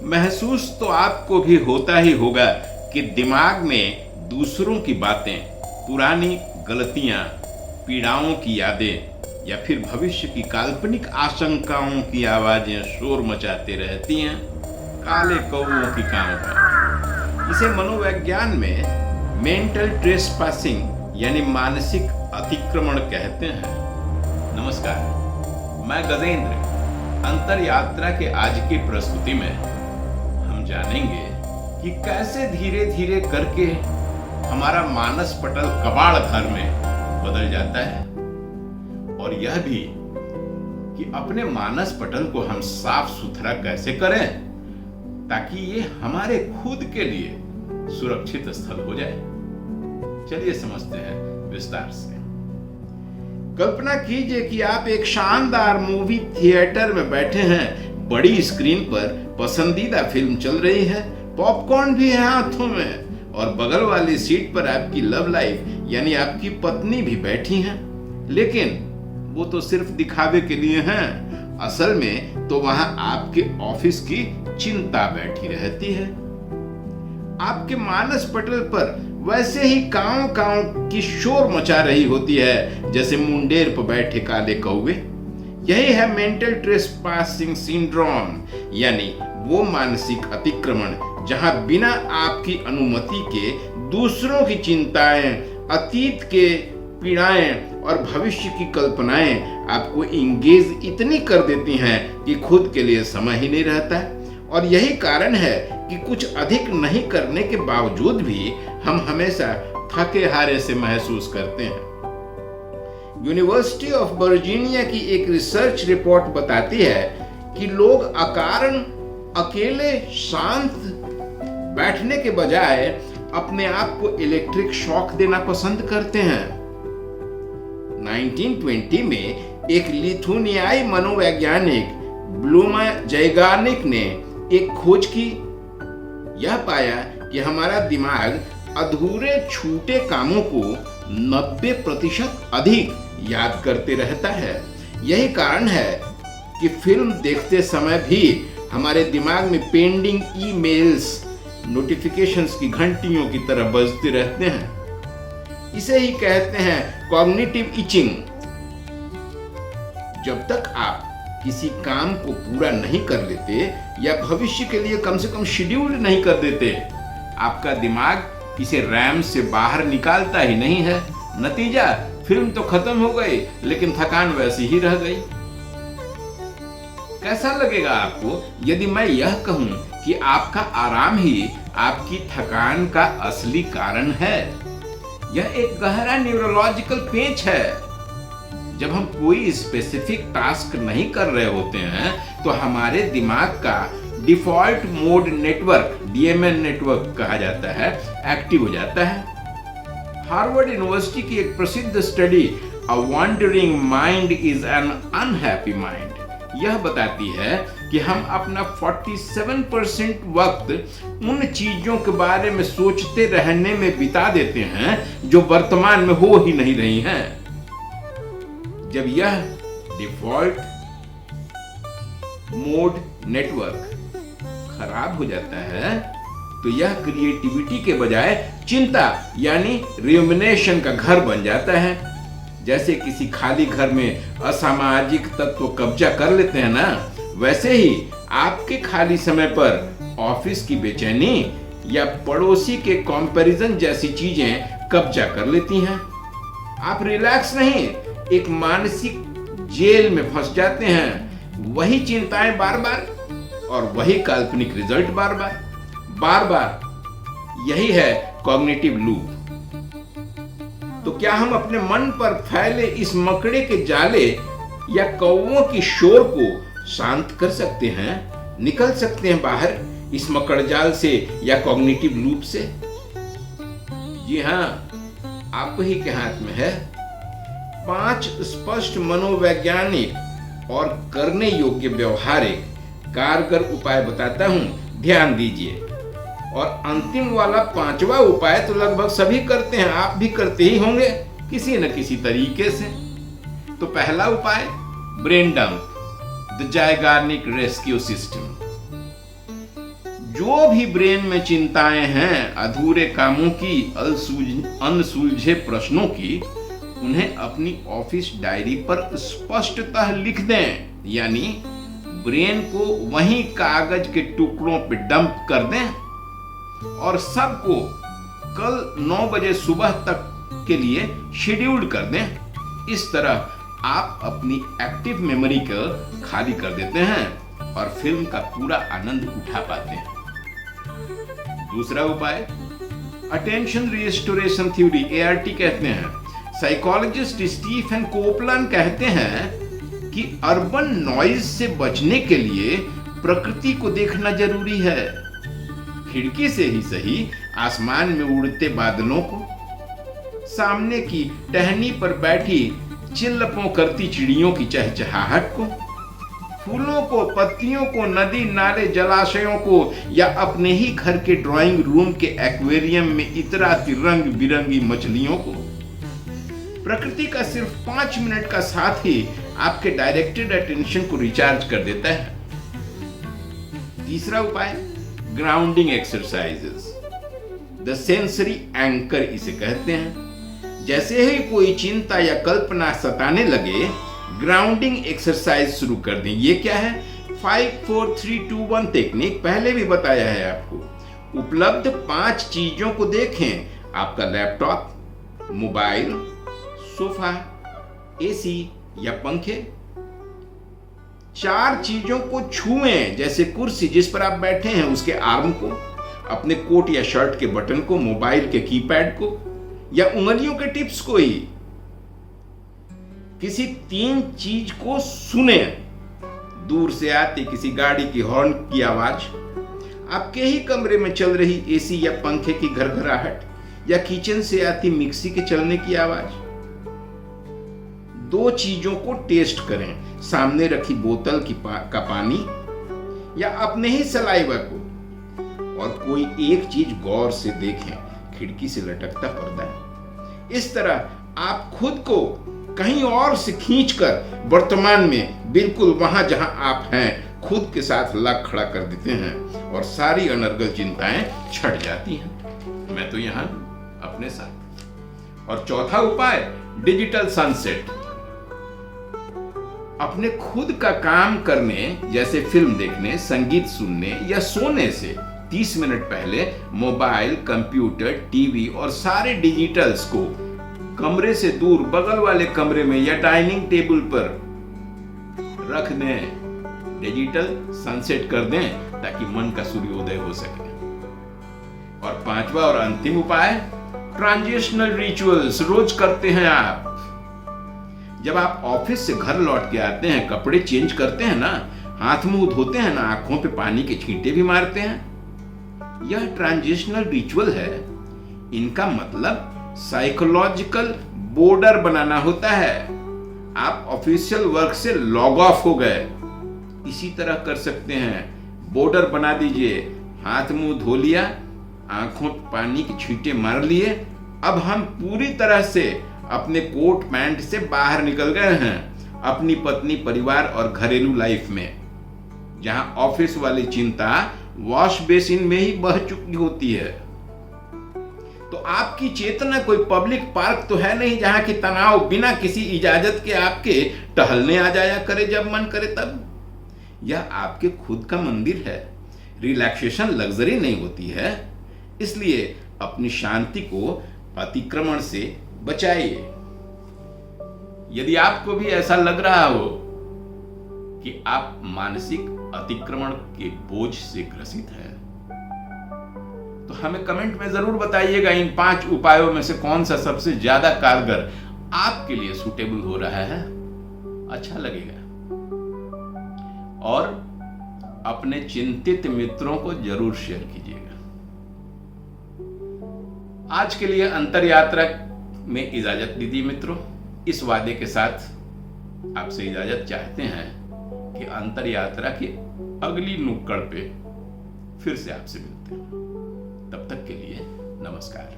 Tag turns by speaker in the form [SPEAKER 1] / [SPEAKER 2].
[SPEAKER 1] महसूस तो आपको भी होता ही होगा कि दिमाग में दूसरों की बातें, पुरानी गलतियां, पीड़ाओं की यादें या फिर भविष्य की काल्पनिक आशंकाओं की आवाजें शोर मचाते रहती हैं, काले कौओं की काम है। इसे मनोविज्ञान में मेंटल ट्रेसपासिंग यानी मानसिक अतिक्रमण कहते हैं। नमस्कार, मैं गजेंद्र। अंतर यात्रा के आज की प्रस्तुति में हम जानेंगे कि कैसे धीरे धीरे करके हमारा मानस पटल कबाड़ घर में बदल जाता है, और यह भी कि अपने मानस पटल को हम साफ सुथरा कैसे करें ताकि ये हमारे खुद के लिए सुरक्षित स्थल हो जाए। चलिए समझते हैं विस्तार से। कल्पना कीजिए कि आप एक शानदार मूवी थिएटर में बैठे हैं, बड़ी स्क्रीन पर पसंदीदा फिल्म चल रही है, पॉपकॉर्न भी है हाथों में, और बगल वाली सीट पर आपकी लव लाइफ यानी आपकी पत्नी भी बैठी हैं। लेकिन वो तो सिर्फ दिखावे के लिए हैं, असल में तो वहां आपके ऑफिस की चिंता बैठी रहती है। आपके मानस पटल पर वैसे ही कांव कांव की शोर मचा रही होती है जैसे मुंडेर पर बैठे काले कौवे। यही है मेंटल ट्रेसपासिंग सिंड्रोम, यानी वो मानसिक अतिक्रमण जहां बिना आपकी अनुमति के दूसरों की चिंताएं, अतीत के पीड़ाएं और भविष्य की कल्पनाएं आपको इंगेज इतनी कर देती हैं कि खुद के लिए समय ही नहीं रहता है। और यही कारण है कि कुछ अधिक नहीं करने के बावजूद भी हम हमेशा थके हारे से महसूस करते हैं। यूनिवर्सिटी ऑफ वर्जीनिया की एक रिसर्च रिपोर्ट बताती है कि लोग अकारण अकेले शांत बैठने के बजाय अपने आप को इलेक्ट्रिक शॉक देना पसंद करते हैं। 1920 में एक लिथुनियाई मनोवैज्ञानिक ब्लूमा जैगार्निक ने एक खोज की। यह पाया कि हमारा दिमाग अधूरे छूटे कामों को 90% अधिक याद करते रहता है। यही कारण है कि फिल्म देखते समय भी हमारे दिमाग में पेंडिंग ईमेल्स नोटिफिकेशंस की घंटियों की तरह बजते रहते हैं। इसे ही कहते हैं कॉग्निटिव इचिंग। जब तक आप किसी काम को पूरा नहीं कर लेते या भविष्य के लिए कम से कम शेड्यूल नहीं कर देते, आपका दिमाग इसे रैम से बाहर निकालता ही नहीं है। नतीजा, फिल्म तो खत्म हो गई लेकिन थकान वैसी ही रह गई। कैसा लगेगा आपको यदि मैं यह कहूं कि आपका आराम ही आपकी थकान का असली कारण है? यह एक गहरा न्यूरोलॉजिकल पेंच है। जब हम कोई स्पेसिफिक टास्क नहीं कर रहे होते हैं तो हमारे दिमाग का default mode network, DMN network कहा जाता है, एक्टिव हो जाता है। हार्वर्ड यूनिवर्सिटी की एक प्रसिद्ध study a wandering mind is an unhappy mind यह बताती है कि हम अपना 47% वक्त उन चीजों के बारे में सोचते रहने में बिता देते हैं जो वर्तमान में हो ही नहीं रही हैं। जब यह डिफॉल्ट मोड नेटवर्क खराब हो जाता है तो यह क्रिएटिविटी के बजाय चिंता यानी रुमिनेशन का घर बन जाता है। जैसे किसी खाली घर में असामाजिक तत्व कब्जा कर लेते हैं ना, वैसे ही आपके खाली समय पर ऑफिस की बेचैनी या पड़ोसी के कंपैरिजन जैसी चीजें कब्जा कर लेती हैं। आप रिलैक्स नहीं, एक मानसिक जेल में फंस जाते हैं। वही चिंताएं बार बार और वही काल्पनिक रिजल्ट बार बार। यही है कॉग्निटिव लूप। तो क्या हम अपने मन पर फैले इस मकड़े के जाले या कौवों की शोर को शांत कर सकते हैं, निकल सकते हैं बाहर इस मकड़जाल से या कॉग्निटिव लूप से? जी हाँ, आप ही के हाथ में है। 5 स्पष्ट मनोवैज्ञानिक और करने योग्य व्यवहारिक कारगर उपाय बताता हूं, ध्यान दीजिए। और अंतिम वाला 5वां उपाय तो लगभग सभी करते हैं, आप भी करते ही होंगे किसी न किसी तरीके से। तो पहला उपाय, brain dump, the Zeigarnik rescue system. जो भी ब्रेन में चिंताएं हैं, अधूरे कामों की, अनसुलझे प्रश्नों की, उन्हें अपनी ऑफिस डायरी पर स्पष्टतः लिख दें, यानी ब्रेन को वहीं कागज के टुकड़ों पे डंप कर दें और सबको कल 9 बजे सुबह तक के लिए शेड्यूल्ड कर दें। इस तरह आप अपनी एक्टिव मेमोरी को खाली कर देते हैं और फिल्म का पूरा आनंद उठा पाते हैं। दूसरा उपाय अटेंशन रिस्टोरेशन थ्योरी, ART कहते हैं। साइकोलॉजिस्ट स्टीफन कोपलान कहते हैं कि अर्बन नॉइज से बचने के लिए प्रकृति को देखना जरूरी है। खिड़की से ही सही, आसमान में उड़ते बादलों को, सामने की टहनी पर बैठी चिल्लपों करती चिड़ियों की चहचहाहट को, फूलों को, पत्तियों को, नदी नाले जलाशयों को, या अपने ही घर के ड्राइंग रूम के एक्वेरियम में इतराती रंग बिरंगी मछलियों को। प्रकृति का सिर्फ 5 मिनट का साथ ही आपके डायरेक्टेड अटेंशन को रिचार्ज कर देता है। तीसरा उपाय grounding exercises, the sensory anchor इसे कहते हैं। जैसे ही कोई चिंता या कल्पना सताने लगे, ग्राउंडिंग एक्सरसाइज शुरू कर दें। ये क्या है? 5 4 3 2 1 टेक्निक पहले भी बताया है आपको। उपलब्ध 5 चीजों को देखें, आपका लैपटॉप, मोबाइल, सोफा, AC या पंखे। 4 चीजों को छुएं, जैसे कुर्सी जिस पर आप बैठे हैं उसके आर्म को, अपने कोट या शर्ट के बटन को, मोबाइल के कीपैड को, या उंगलियों के टिप्स को ही। किसी 3 चीज को सुने, दूर से आती किसी गाड़ी की हॉर्न की आवाज, आपके ही कमरे में चल रही AC या पंखे की घरघराहट, या किचन से आती मिक्सी के चलने की आवाज। 2 चीजों को टेस्ट करें, सामने रखी बोतल का पानी या अपने ही सलाइवा को। और कोई एक चीज गौर से देखें, खिड़की से लटकता पर्दा है। इस तरह आप खुद को कहीं और से खींचकर वर्तमान में बिल्कुल वहां जहां आप हैं खुद के साथ लग खड़ा कर देते हैं और सारी अनर्गल चिंताएं छट जाती हैं। मैं तो यहां अपने साथ। और चौथा उपाय डिजिटल सनसेट, अपने खुद का काम करने जैसे फिल्म देखने, संगीत सुनने या सोने से 30 मिनट पहले मोबाइल, कंप्यूटर, टीवी और सारे डिजिटल्स को कमरे से दूर बगल वाले कमरे में या डाइनिंग टेबल पर रख दें। डिजिटल सनसेट कर दें ताकि मन का सूर्योदय हो सके। और 5वां और अंतिम उपाय ट्रांजिशनल रिचुअल्स रोज करते हैं आप। जब आप ऑफिस से घर लौट के आते हैं, कपड़े चेंज करते हैं ना, हाथ मुंह धोते हैं ना, आंखों पे पानी के छींटे भी मारते हैं, यह ट्रांजिशनल रिचुअल है। इनका मतलब साइकोलॉजिकल बॉर्डर बनाना होता है। आप ऑफिशियल वर्क से लॉग ऑफ हो गए, इसी तरह कर सकते हैं। बॉर्डर बना दीजिए, हाथ मुंह धो लिया, आंखों पानी के छींटे मार लिए, अब हम पूरी तरह से अपने कोट पैंट से बाहर निकल गए हैं अपनी पत्नी, परिवार और घरेलू लाइफ में, जहां ऑफिस वाली चिंता वॉश बेसिन में ही बह चुकी होती है। तो आपकी चेतना कोई पब्लिक पार्क तो है नहीं जहां की तनाव बिना किसी इजाजत के आपके टहलने आ जाया करे जब मन करे तब। यह आपके खुद का मंदिर है। रिलैक्सेशन लग्जरी नहीं होती है, इसलिए अपनी शांति को अतिक्रमण से बचाइए। यदि आपको भी ऐसा लग रहा हो कि आप मानसिक अतिक्रमण के बोझ से ग्रसित हैं, तो हमें कमेंट में जरूर बताइएगा इन 5 उपायों में से कौन सा सबसे ज्यादा कारगर आपके लिए सूटेबल हो रहा है, अच्छा लगेगा। और अपने चिंतित मित्रों को जरूर शेयर कीजिएगा। आज के लिए अंतर यात्रा में इजाजत दीजिए मित्रों। इस वादे के साथ आपसे इजाजत चाहते हैं कि अंतर यात्रा की अगली नुक्कड़ पे फिर से आपसे मिलते हैं। तब तक के लिए नमस्कार।